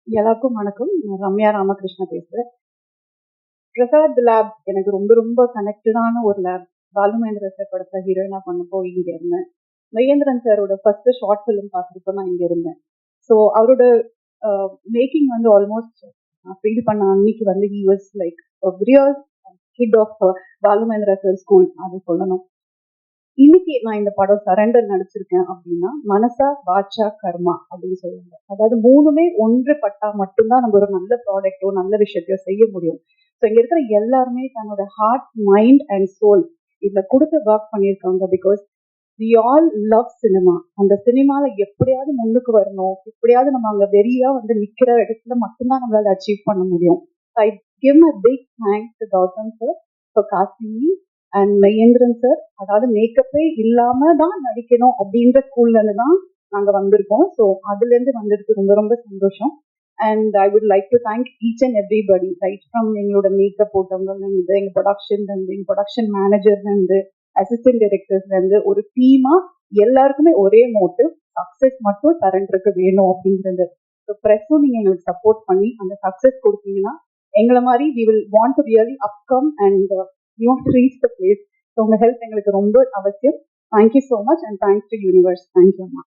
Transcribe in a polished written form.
எல்லாருக்கும் வணக்கம். நான் ரம்யா ராமகிருஷ்ணா பேசுறேன். பிரசாத் லேப் எனக்கு ரொம்ப ரொம்ப கனெக்டடான ஒரு லேப். பாலு மகேந்திர சார் படத்தை ஹீரோயினா பண்ணப்போ இங்க இருந்தேன். மகேந்திரன் சாரோட ஃபர்ஸ்ட் ஷார்ட் ஃபிலிம் பார்த்துட்டு நான் இங்க இருந்தேன். ஸோ அவரோட மேக்கிங் வந்து ஆல்மோஸ்ட் ஃபீல் பண்ண அன்னைக்கு வந்து he was like real kid of Balu Mahendra sir school அது சொல்லணும். இன்னைக்கு நான் இந்த படம் சரண்டர் நடிச்சிருக்கேன் அப்படின்னா மனசா வாச்சா கர்மா அப்படின்னு சொல்லுவாங்க. அதாவது மூணுமே ஒன்றுபட்டா மட்டும்தான் நம்ம ஒரு நல்ல ப்ராடக்டோ நல்ல விஷயத்தையோ செய்ய முடியும். ஸோ இங்க இருக்கிற எல்லாருமே தன்னோட ஹார்ட், மைண்ட் அண்ட் சோல் இதுல கொடுத்து ஒர்க் பண்ணியிருக்காங்க. Because we all love cinema. அந்த சினிமால எப்படியாவது முன்னுக்கு வரணும், எப்படியாவது நம்ம அங்க வெறியா வந்து நிக்கிற இடத்துல மட்டும்தான் நம்மளால அச்சீவ் பண்ண முடியும். I give my big thanks to Gautham sir for casting me and Mahendran sir. அதாவது மேக்கப்பே இல்லாம தான் நடிக்கணும் அப்படின்ற ஸ்கூல்ல இருந்து தான் நாங்க வந்திருக்கோம். ஸோ அதுல இருந்து வந்ததுக்கு ரொம்ப ரொம்ப சந்தோஷம். And I would like to thank each and everybody, right from எங்களோட மேக்கப் போட்டவங்க இருந்து, எங்க ப்ரொடக்ஷன்ல இருந்து, எங்க ப்ரொடக்ஷன் மேனேஜர்ல இருந்து, அசிஸ்டன்ட் டைரக்டர்ஸ்ல இருந்து, ஒரு டீமா எல்லாருக்குமே ஒரே மோட்டிவ், சக்சஸ் மட்டும் சரண்டருக்கு வேணும் அப்படிங்கிறது. ஸோ ப்ரெஸ்ஸும் நீங்க எங்களுக்கு சப்போர்ட் பண்ணி அந்த சக்சஸ் கொடுத்தீங்கன்னா எங்களை மாதிரி we will want to really upcome and we want to reach the place. So உங்க ஹெல்ப் எங்களுக்கு ரொம்ப அவசியம். Thank you so much and thanks to universe. Thank you.